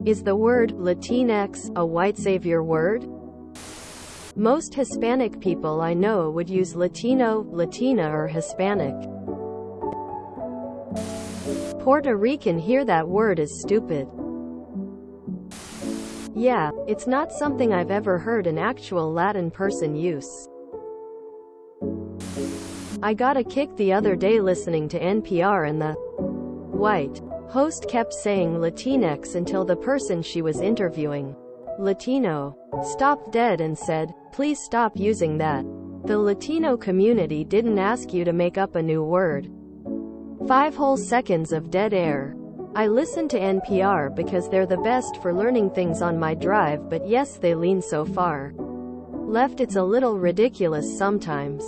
Is the word Latinx a white savior word? Most Hispanic people I know would use Latino, Latina or Hispanic. Puerto Rican hear that word is stupid. Yeah, it's not something I've ever heard an actual Latin person use. I got a kick the other day listening to NPR and the white host kept saying Latinx until the person she was interviewing, Latino, stopped dead and said, "Please stop using that. The Latino community didn't ask you to make up a new word." 5 whole seconds of dead air. I listen to NPR because they're the best for learning things on my drive, but yes, they lean so far left it's a little ridiculous sometimes.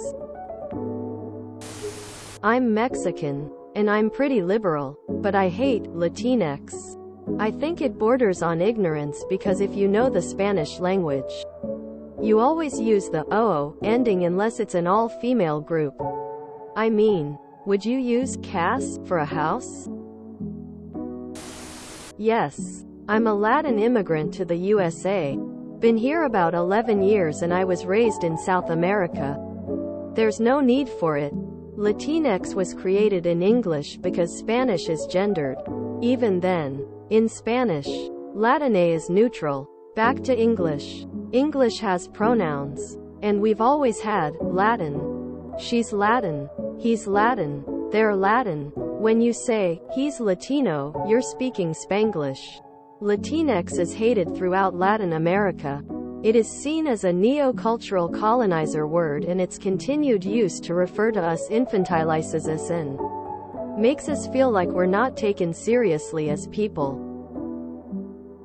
I'm Mexican, and I'm pretty liberal, but I hate Latinx. I think it borders on ignorance because if you know the Spanish language, you always use the "o" ending unless it's an all-female group. I mean, would you use "cas" for a house? Yes. I'm a Latin immigrant to the USA. Been here about 11 years and I was raised in South America. There's no need for it. Latinx was created in English because Spanish is gendered. Even then, in Spanish, Latine is neutral. Back to English. English has pronouns. And we've always had Latin. She's Latin. He's Latin. They're Latin. When you say, he's Latino, you're speaking Spanglish. Latinx is hated throughout Latin America. It is seen as a neo-cultural colonizer word and its continued use to refer to us infantilizes us and makes us feel like we're not taken seriously as people.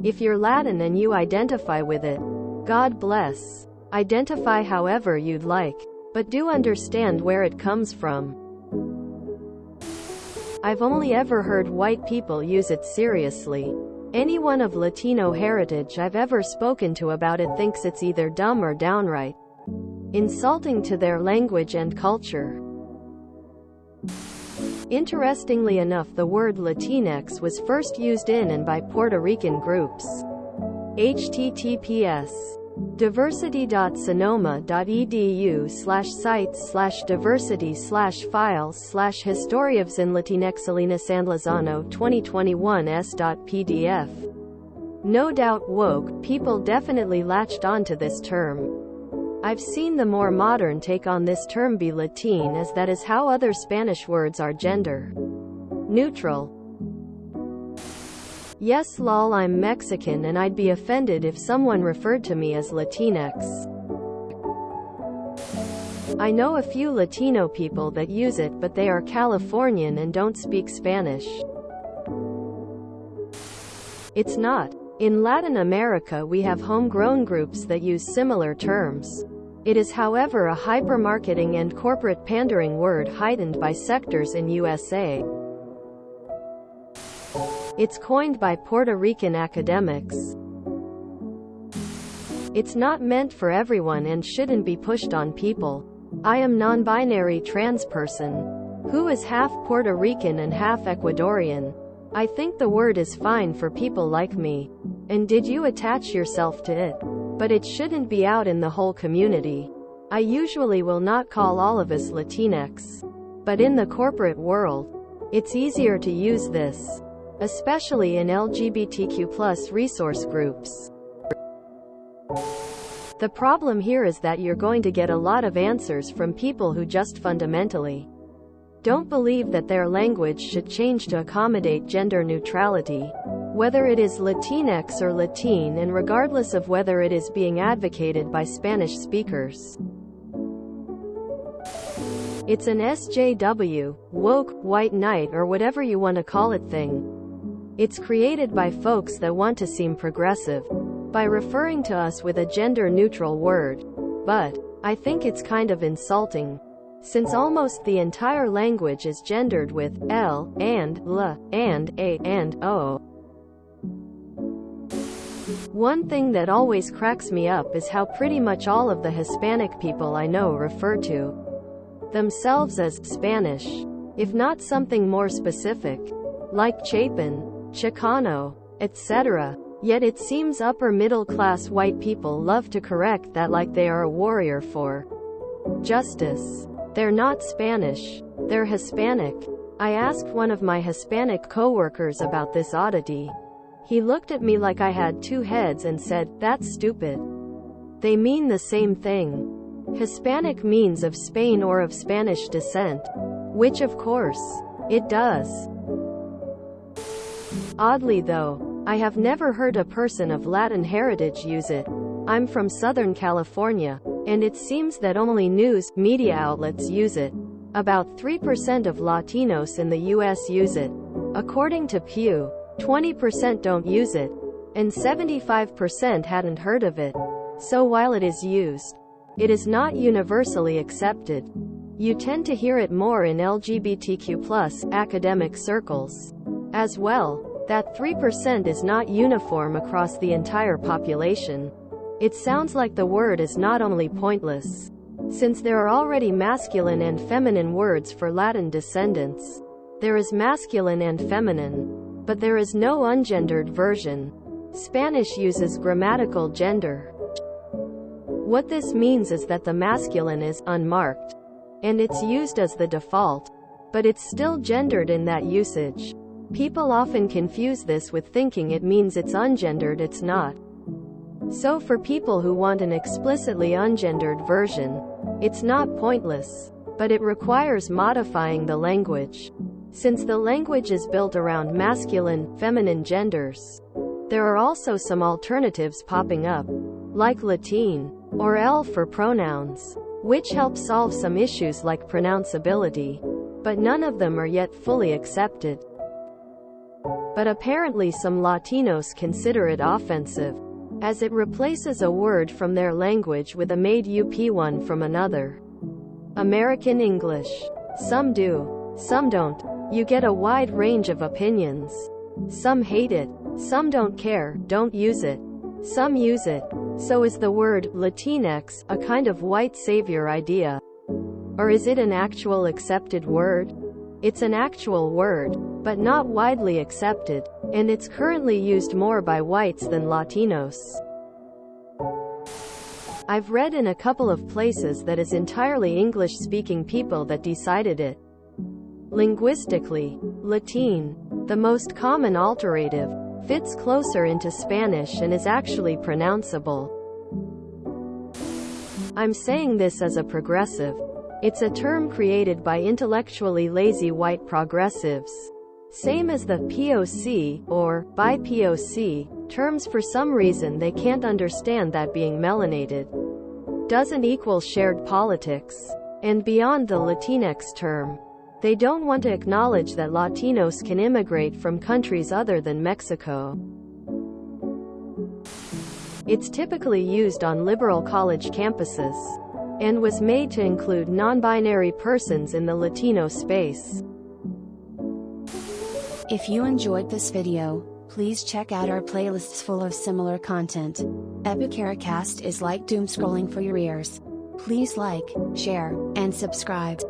If you're Latin and you identify with it, God bless. Identify however you'd like, but do understand where it comes from. I've only ever heard white people use it seriously. Anyone of Latino heritage I've ever spoken to about it thinks it's either dumb or downright insulting to their language and culture. Interestingly enough, the word Latinx was first used in and by Puerto Rican groups. https://diversity.sonoma.edu/sites/diversity/files/Historias en Latinx San Lozano 2021s.pdf. No doubt woke people definitely latched onto this term. I've seen the more modern take on this term be Latin, as that is how other Spanish words are gender neutral. Yes lol, I'm Mexican and I'd be offended if someone referred to me as Latinx. I know a few Latino people that use it, but they are Californian and don't speak Spanish. It's not. In Latin America we have homegrown groups that use similar terms. It is however a hypermarketing and corporate pandering word heightened by sectors in USA. It's coined by Puerto Rican academics. It's not meant for everyone and shouldn't be pushed on people. I am non-binary trans person who is half Puerto Rican and half Ecuadorian. I think the word is fine for people like me. And did you attach yourself to it? But it shouldn't be out in the whole community. I usually will not call all of us Latinx. But in the corporate world, it's easier to use this, especially in LGBTQ+ resource groups. The problem here is that you're going to get a lot of answers from people who just fundamentally don't believe that their language should change to accommodate gender neutrality, whether it is Latinx or Latin, and regardless of whether it is being advocated by Spanish speakers. It's an SJW, woke, white knight or whatever you want to call it thing. It's created by folks that want to seem progressive by referring to us with a gender-neutral word. But I think it's kind of insulting, since almost the entire language is gendered with L and L and A and O. One thing that always cracks me up is how pretty much all of the Hispanic people I know refer to themselves as Spanish, if not something more specific, like Chapin, Chicano, etc. Yet it seems upper middle class white people love to correct that like they are a warrior for justice. They're not Spanish. They're Hispanic. I asked one of my Hispanic coworkers about this oddity. He looked at me like I had two heads and said, "That's stupid. They mean the same thing. Hispanic means of Spain or of Spanish descent." Which of course, it does. Oddly though, I have never heard a person of Latin heritage use it. I'm from Southern California, and it seems that only news media outlets use it. About 3% of Latinos in the US use it. According to Pew, 20% don't use it, and 75% hadn't heard of it. So while it is used, it is not universally accepted. You tend to hear it more in LGBTQ+ academic circles. As well, that 3% is not uniform across the entire population. It sounds like the word is not only pointless, since there are already masculine and feminine words for Latin descendants. There is masculine and feminine, but there is no ungendered version. Spanish uses grammatical gender. What this means is that the masculine is unmarked, and it's used as the default, but it's still gendered in that usage. People often confuse this with thinking it means it's ungendered. It's not. So for people who want an explicitly ungendered version, it's not pointless, but it requires modifying the language. Since the language is built around masculine, feminine genders, there are also some alternatives popping up, like Latin, or L for pronouns, which help solve some issues like pronounceability, but none of them are yet fully accepted. But apparently some Latinos consider it offensive, as it replaces a word from their language with a made-up one from another. American English. Some do, some don't. You get a wide range of opinions. Some hate it, some don't care, don't use it. Some use it. So is the word Latinx a kind of white savior idea? Or is it an actual accepted word? It's an actual word, but not widely accepted, and it's currently used more by whites than Latinos. I've read in a couple of places that is entirely English-speaking people that decided it. Linguistically, Latin, the most common alterative, fits closer into Spanish and is actually pronounceable. I'm saying this as a progressive. It's a term created by intellectually lazy white progressives. Same as the POC, or BIPOC, terms. For some reason they can't understand that being melanated doesn't equal shared politics. And beyond the Latinx term, they don't want to acknowledge that Latinos can immigrate from countries other than Mexico. It's typically used on liberal college campuses, and was made to include non-binary persons in the Latino space. If you enjoyed this video, please check out our playlists full of similar content. Epicaricast is like doom scrolling for your ears. Please like, share, and subscribe.